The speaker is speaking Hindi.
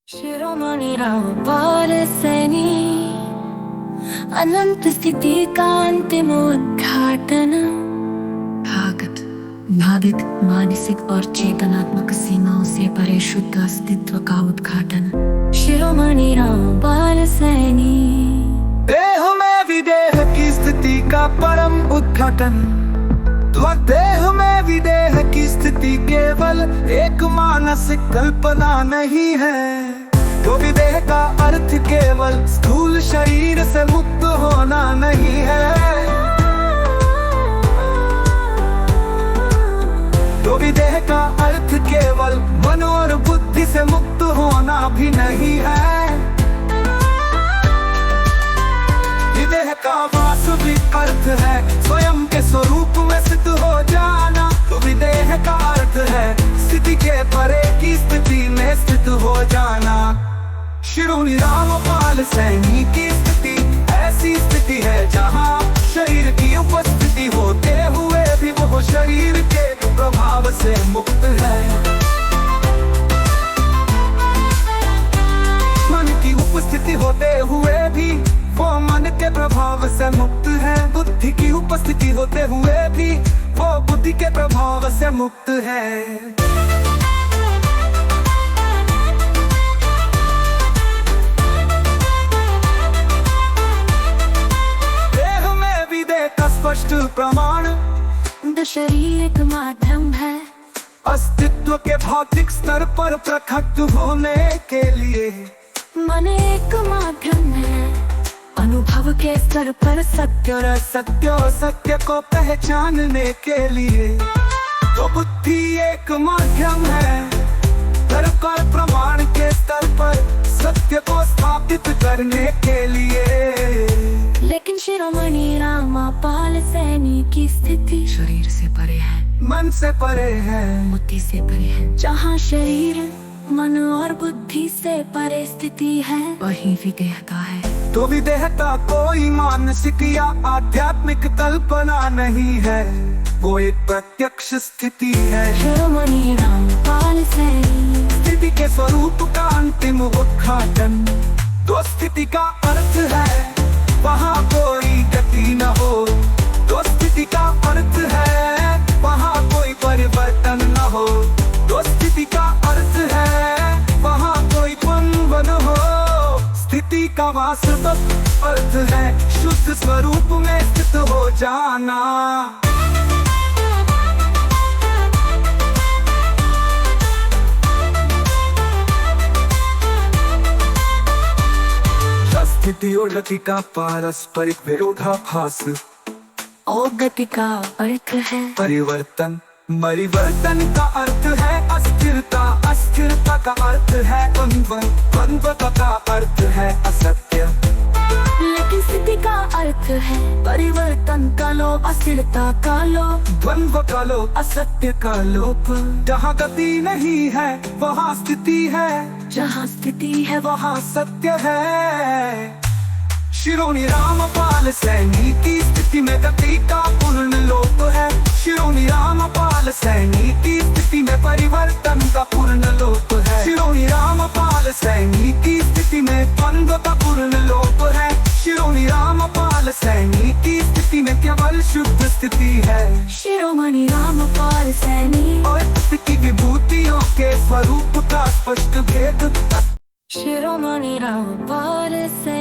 शिरोमणी रामपाल सैनी अनंत स्थिति का अंतिम उद्घाटन। भागत भाविक मानसिक और चेतनात्मक सीमाओं से परे शुद्ध अस्तित्व का उद्घाटन। शिरोमणि रामपाल सैनी। देह में विदेह की स्थिति का परम उद्घाटन। देह में विदेह की स्थिति केवल एक मानसिक कल्पना नहीं है। तो विदेह का अर्थ केवल स्थूल शरीर से मुक्त होना नहीं है। तो विदेह का अर्थ केवल मन और बुद्धि से मुक्त होना भी नहीं है। विदेह का वास्तविक अर्थ है स्वयं के स्वरूप में स्थित हो जाना। तो विदेह का अर्थ है स्थिति के परे की स्थिति में स्थित हो जाना। शिरोमणि रामपाल सैनी की स्थिति ऐसी स्थिति है जहाँ शरीर की उपस्थिति होते हुए भी वो शरीर के प्रभाव से मुक्त है। मन की उपस्थिति होते हुए भी वो मन के प्रभाव से मुक्त है। बुद्धि की उपस्थिति होते हुए भी वो बुद्धि के प्रभाव से मुक्त है। देह में विदेह का स्पष्ट प्रमाण शरीर एक माध्यम है अस्तित्व के भौतिक स्तर पर प्रकट होने के लिए। मन एक माध्यम है अनुभव के स्तर पर सत्य और सत्य और सत्य को पहचानने के लिए। तो बुद्धि एक माध्यम है तर्क और प्रमाण के स्तर पर सत्य को स्थापित करने के लिए। लेकिन शिरोमणि रामपाल सैनी की स्थिति शरीर से परे है, मन से परे है, बुद्धि से परे है। जहाँ शरीर मन और बुद्धि से परे स्थिति है वही विदेहता है। तो विदेहता कोई मानसिक या आध्यात्मिक कल्पना नहीं है, वो एक प्रत्यक्ष स्थिति है। शिरोमणि रामपाल सैनी। स्थिति के स्वरूप का अंतिम उद्घाटन। तो स्थिति का अर्थ है वहाँ कोई गति न हो। तो स्थिति का अर्थ है वहाँ कोई परिवर्तन न हो। तो स्थिति का अर्थ है वहाँ कोई द्वंद्व न हो। स्थिति का वास्तविक अर्थ है शुद्ध स्वरूप में स्थित हो जाना। स्थिति और गति का पारस्परिक विरोधाभास। और गति का अर्थ है परिवर्तन। परिवर्तन का अर्थ है अस्थिरता। अस्थिरता का अर्थ है द्वंद्व। द्वंद्व का अर्थ है असत्य। लेकिन स्थिति का अर्थ है परिवर्तन का लोप, अस्थिरता का लोप, द्वंद्व का लोप, असत्य का लोप। जहाँ गति नहीं है वहाँ स्थिति है, जहाँ स्थिति है वहाँ सत्य है। शिरोमणि रामपाल सैनी की स्थिति में गति का पूर्ण लोप है। शिरोमणि रामपाल सैनी की स्थिति में परिवर्तन का पूर्ण लोप है। शिरोमणि रामपाल सैनी की स्थिति में द्वंद्व का पूर्ण लोप है। शिरोमणि रामपाल सैनी की स्थिति में केवल शुद्ध स्थिति है। शिरोमणि रामपाल सैनी। और स्थिति विभूतियों के स्वरूप का स्पष्ट भेद। शिरोमणि रामपाल सैनी।